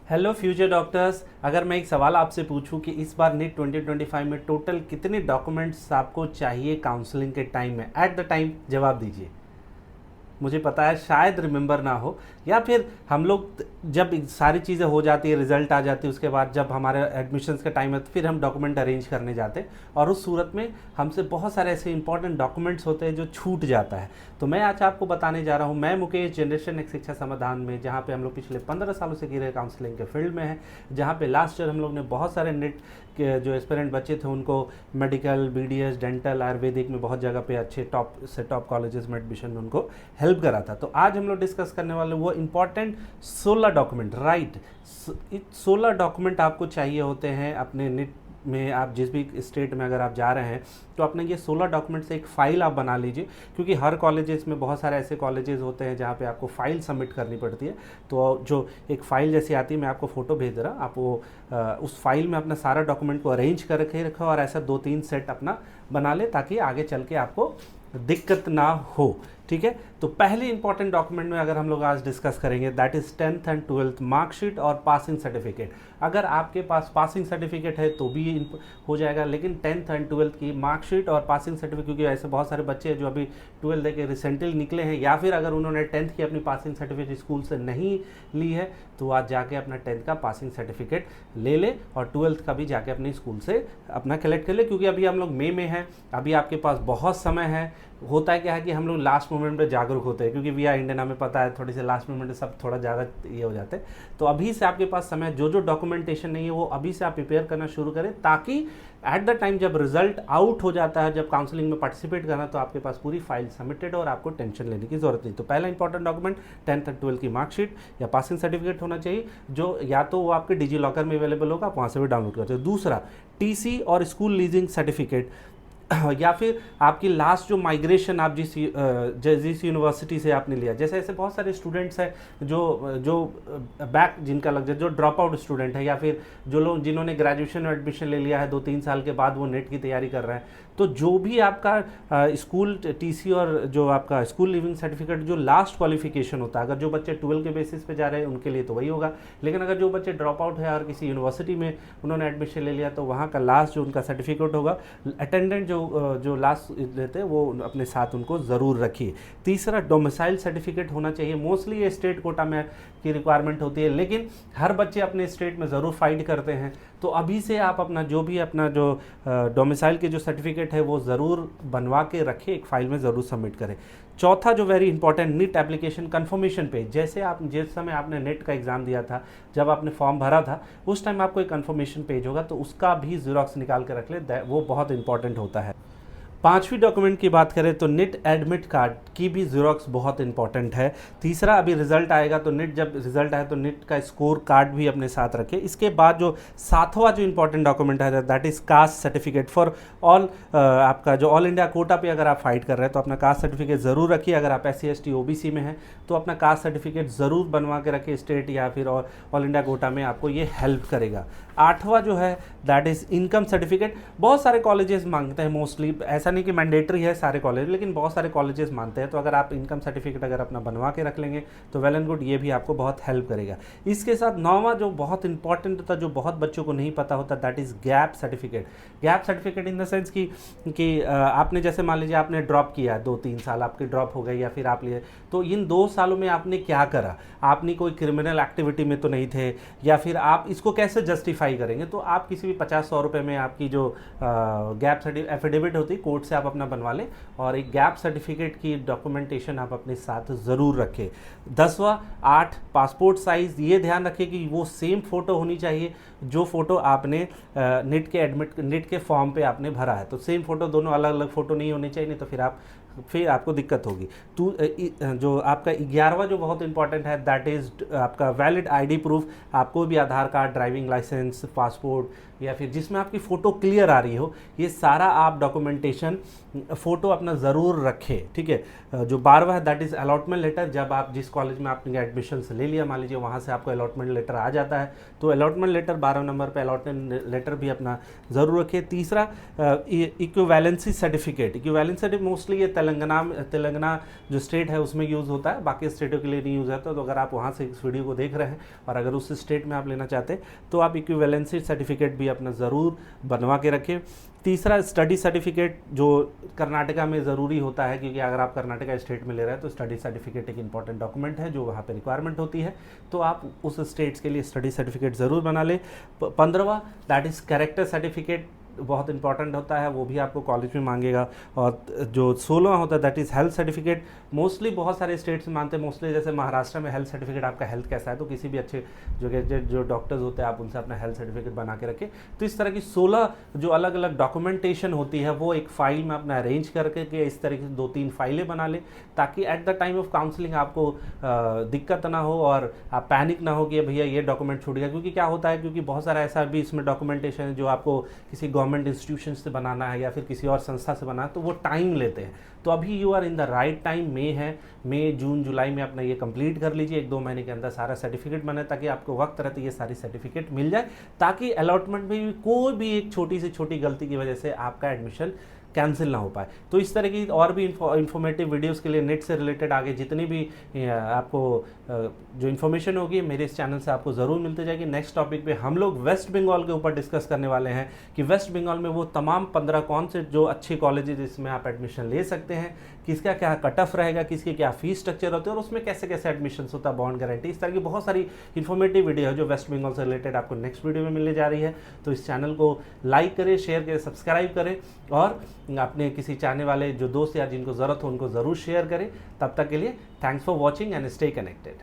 Hello future doctors. अगर मैं एक सवाल आपसे पूछूं कि इस बार नीट 2025 में टोटल कितने डॉक्यूमेंट्स आपको चाहिए काउंसलिंग के टाइम में, एट द टाइम जवाब दीजिए। मुझे पता है शायद रिमेंबर ना हो, या फिर हम लोग जब सारी चीज़ें हो जाती है, रिजल्ट आ जाती है, उसके बाद जब हमारे एडमिशन्स का टाइम है तो फिर हम डॉक्यूमेंट अरेंज करने जाते हैं और उस सूरत में हमसे बहुत सारे ऐसे इंपॉर्टेंट डॉक्यूमेंट्स होते हैं जो छूट जाता है। तो मैं आज आपको बताने जा रहा हूँ। मैं मुकेश, जनरेशन एक शिक्षा समाधान में, जहाँ पे हम लोग पिछले 15 सालों से गिरे काउंसलिंग के फील्ड में हैं, जहाँ पे लास्ट ईयर हम लोग ने बहुत सारे नेट के जो एस्पिरेंट बच्चे थे उनको मेडिकल, बीडीएस, डेंटल, आयुर्वेदिक में बहुत जगह पे अच्छे टॉप से टॉप कॉलेजेस में एडमिशन में उनको हेल्प करा था। तो आज हम लोग डिस्कस करने वाले वो इंपॉर्टेंट 16 डॉक्यूमेंट, राइट, 16 डॉक्यूमेंट आपको चाहिए होते हैं अपने नेट में। आप जिस भी स्टेट में अगर आप जा रहे हैं तो अपने ये 16 डॉक्यूमेंट से एक फ़ाइल आप बना लीजिए, क्योंकि हर कॉलेजेस में बहुत सारे ऐसे कॉलेजेस होते हैं जहाँ पे आपको फ़ाइल सबमिट करनी पड़ती है। तो जो एक फ़ाइल जैसी आती है, मैं आपको फ़ोटो भेज रहा हूँ, आप वो उस फाइल में अपना सारा डॉक्यूमेंट को अरेंज करके रखो और ऐसा 2-3 सेट अपना बना ले, ताकि आगे चल के आपको दिक्कत ना हो। ठीक है, तो पहले इंपॉर्टेंट डॉक्यूमेंट में अगर हम लोग आज डिस्कस करेंगे, that is 10th and 12th marksheet और पासिंग सर्टिफिकेट। अगर आपके पास पासिंग सर्टिफिकेट है तो भी हो जाएगा, लेकिन 10th एंड 12th की मार्कशीट और पासिंग सर्टिफिकेट, क्योंकि ऐसे बहुत सारे बच्चे हैं जो अभी 12th दे के रिसेंटली निकले हैं, या फिर अगर उन्होंने 10th की अपनी पासिंग सर्टिफिकेट स्कूल से नहीं ली है तो आज जाके अपना 10th का पासिंग सर्टिफिकेट ले ले और 12th का भी जाके अपने स्कूल से अपना कलेक्ट कर ले, क्योंकि अभी हम लोग मई में हैं, अभी आपके पास बहुत समय है। होता है क्या है कि हम लोग लास्ट मोमेंट पे जागरूक होते हैं, क्योंकि वी आर इंडियन, हमें पता है थोड़ी सी लास्ट मोमेंट में सब थोड़ा ज़्यादा ये हो जाते हैं। तो अभी से आपके पास समय, जो जो डॉक्यूमेंटेशन नहीं है वो अभी से आप प्रिपेयर करना शुरू करें, ताकि एट द टाइम जब रिजल्ट आउट हो जाता है, जब काउंसलिंग में पार्टिसिपेट करना, तो आपके पास पूरी फाइल सबमिटेड और आपको टेंशन लेने की जरूरत नहीं। तो पहला इंपॉर्टेंट डॉक्यूमेंट 10th और 12th की मार्कशीट या पासिंग सर्टिफिकेट होना चाहिए, जो या तो वो आपके डिजी लॉकर में अवेलेबल होगा, आप वहाँ से भी डाउनलोड कर सकते हो। दूसरा, टीसी और स्कूल लीजिंग सर्टिफिकेट, या फिर आपकी लास्ट जो माइग्रेशन आप जिस यूनिवर्सिटी से आपने लिया। जैसे ऐसे बहुत सारे स्टूडेंट्स हैं जो जो बैक जिनका लग जाए, जो ड्रॉप आउट स्टूडेंट है, या फिर जो लोग जिन्होंने ग्रेजुएशन में एडमिशन ले लिया है 2-3 साल के बाद वो नेट की तैयारी कर रहे हैं। तो जो भी आपका स्कूल टीसी और जो आपका स्कूल लिविंग सर्टिफिकेट जो लास्ट क्वालिफिकेशन होता है, अगर जो बच्चे 12 के बेसिस पे जा रहे हैं उनके लिए तो वही होगा, लेकिन अगर जो बच्चे ड्रॉप आउट है और किसी यूनिवर्सिटी में उन्होंने एडमिशन ले लिया तो वहाँ का लास्ट जो उनका सर्टिफिकेट होगा, अटेंडेंट जो लास्ट लेते हैं वो अपने साथ उनको ज़रूर रखिए। तीसरा, डोमिसाइल सर्टिफिकेट होना चाहिए। मोस्टली ये स्टेट कोटा में की रिक्वायरमेंट होती है, लेकिन हर बच्चे अपने स्टेट में ज़रूर फाइट करते हैं। तो अभी से आप अपना जो भी अपना जो डोमिसाइल के जो सर्टिफिकेट है वो ज़रूर बनवा के रखें, एक फाइल में ज़रूर सबमिट करें। चौथा जो very important, NEET application confirmation page. जैसे आप जिस समय आपने नेट का एग्ज़ाम दिया था, जब आपने फॉर्म भरा था, उस टाइम आपको एक कन्फर्मेशन पेज होगा, तो उसका भी ज़ेरॉक्स निकाल के रख ले, वो बहुत इंपॉर्टेंट होता है। पांचवी डॉक्यूमेंट की बात करें तो नेट एडमिट कार्ड की भी ज़ेरॉक्स बहुत इंपॉर्टेंट है। तीसरा, अभी रिजल्ट आएगा तो नेट जब रिजल्ट आए तो नेट का स्कोर कार्ड भी अपने साथ रखें। इसके बाद जो सातवां जो इंपॉर्टेंट डॉक्यूमेंट है, that is caste certificate for all. आपका जो ऑल इंडिया कोटा पे अगर आप फाइट कर रहे हैं तो अपना कास्ट सर्टिफिकेट ज़रूर रखिए। अगर आप SC ST OBC में हैं तो अपना कास्ट सर्टिफिकेट ज़रूर बनवा के रखिए, स्टेट या फिर ऑल इंडिया कोटा में आपको ये हेल्प करेगा। आठवां जो है दैट इज़ इनकम सर्टिफिकेट। बहुत सारे कॉलेजेस मांगते हैं, मोस्टली ऐसा नहीं कि मैंडेटरी है सारे कॉलेज, लेकिन बहुत सारे कॉलेजेस मानते हैं। तो अगर आप इनकम सर्टिफिकेट अगर अपना बनवा के रख लेंगे तो वेल एंड गुड, ये भी आपको बहुत हेल्प करेगा। इसके साथ नौवां जो बहुत इंपॉर्टेंट होता है, जो बहुत बच्चों को नहीं पता होता, that is gap certificate. Gap certificate in the sense कि आपने जैसे मान लीजिए आपने ड्रॉप किया 2-3 साल आपके ड्रॉप हो गए, या फिर आप लिए, तो इन 2 सालों में आपने क्या करा, आपने कोई क्रिमिनल एक्टिविटी में तो नहीं थे, या फिर आप इसको कैसे जस्टिफाई करेंगे। तो आप किसी भी 50-100 रुपये में आपकी जो गैप एफिडेविट होती है कोर्ट से आप अपना बनवा लें, और एक गैप सर्टिफिकेट की डॉक्यूमेंटेशन आप अपने साथ ज़रूर रखें। 10वां, 8 पासपोर्ट साइज़। ये ध्यान रखें कि वो सेम फ़ोटो होनी चाहिए जो फ़ोटो आपने नेट के फॉर्म पे आपने भरा है। तो सेम फ़ोटो, दोनों अलग अलग फ़ोटो नहीं होनी चाहिए, नहीं तो फिर आपको दिक्कत होगी। तो जो आपका 11वां जो बहुत इंपॉर्टेंट है, दैट इज़ आपका वैलिड ID प्रूफ। आपको भी आधार कार्ड, ड्राइविंग लाइसेंस, पासपोर्ट, या फिर जिसमें आपकी फ़ोटो क्लियर आ रही हो, ये सारा आप डॉक्यूमेंटेशन फ़ोटो अपना ज़रूर रखें। ठीक है। जो 12वां है दैट इज़ अलॉटमेंट लेटर। जब आप जिस कॉलेज में आपने एडमिशन ले लिया, मान लीजिए वहाँ से आपको अलॉटमेंट लेटर आ जाता है, तो अलॉटमेंट लेटर 12 नंबर पे अलॉटमेंट लेटर भी अपना ज़रूर रखें। तीसरा, equivalency certificate. Equivalency certificate mostly ये तेलंगाना जो स्टेट है उसमें यूज़ होता है, बाकी स्टेटों के लिए नहीं यूज़ होता। तो अगर आप वहाँ से इस वीडियो को देख रहे हैं और अगर उस स्टेट में आप लेना चाहते हैं तो आप इक्विवेलेंसी सर्टिफिकेट भी अपना ज़रूर बनवा के रखें। तीसरा, स्टडी सर्टिफिकेट जो कर्नाटका में ज़रूरी होता है, क्योंकि अगर आप कर्नाटका स्टेट में ले रहे हैं तो स्टडी सर्टिफिकेट एक इंपॉर्टेंट डॉक्यूमेंट है जो वहाँ पे रिक्वायरमेंट होती है, तो आप उस स्टेट्स के लिए स्टडी सर्टिफिकेट ज़रूर बना लें। 15वां, दैट इज़ कैरेक्टर सर्टिफिकेट, बहुत इंपॉर्टेंट होता है, वो भी आपको कॉलेज में मांगेगा। और जो 16वां होता है that is health certificate. Mostly बहुत सारे स्टेट्स मानते हैं, मोस्टली जैसे महाराष्ट्र में हेल्थ सर्टिफिकेट, आपका हेल्थ कैसा है, तो किसी भी अच्छे जो डॉक्टर्स होते हैं आप उनसे अपना हेल्थ सर्टिफिकेट बना के रखें। तो इस तरह की 16 जो अलग अलग डॉक्यूमेंटेशन होती है वो एक फ़ाइल में अपना अरेंज करके के इस तरीके से 2-3 फाइलें बना लें, ताकि at the time of counselling आपको दिक्कत ना हो और आप पैनिक ना हो कि भैया ये डॉक्यूमेंट छूट गया। क्योंकि क्या होता है, क्योंकि बहुत सारा ऐसा भी इसमें डॉक्यूमेंटेशन है जो आपको किसी गवर्नमेंट इंस्टीट्यूशन से बनाना है या फिर किसी और संस्था से बनाना है, तो वो टाइम लेते हैं। तो अभी you are in the right time, मई जून जुलाई में अपना ये कंप्लीट कर लीजिए, 1-2 महीने के अंदर सारा सर्टिफिकेट बने, ताकि आपको वक्त रहते ये सारी सर्टिफिकेट मिल जाए, ताकि अलॉटमेंट में भी कोई भी एक छोटी से छोटी गलती की वजह से आपका एडमिशन कैंसिल ना हो पाए। तो इस तरह की और भी इन्फॉर्मेटिव वीडियोस के लिए नेट से रिलेटेड आगे जितनी भी आपको जो इन्फॉर्मेशन होगी मेरे इस चैनल से आपको ज़रूर मिलती जाएगी। नेक्स्ट टॉपिक पे हम लोग वेस्ट बंगाल के ऊपर डिस्कस करने वाले हैं कि वेस्ट बंगाल में वो तमाम 15 कौन से जो अच्छे कॉलेजेस जिसमें आप एडमिशन ले सकते हैं, किसका क्या कट ऑफ रहेगा, किसके क्या फीस स्ट्रक्चर होते हैं और उसमें कैसे कैसे एडमिशन होता है, बॉन्ड गारंटी, इस तरह की बहुत सारी इन्फॉर्मेटिव वीडियो है जो वेस्ट बंगाल से रिलेटेड आपको नेक्स्ट वीडियो में मिलने जा रही है। तो इस चैनल को लाइक करें, शेयर करें, सब्सक्राइब करें और अपने किसी चाहने वाले जो दोस्त या जिनको ज़रूरत हो उनको ज़रूर शेयर करें। तब तक के लिए thanks for watching and stay connected.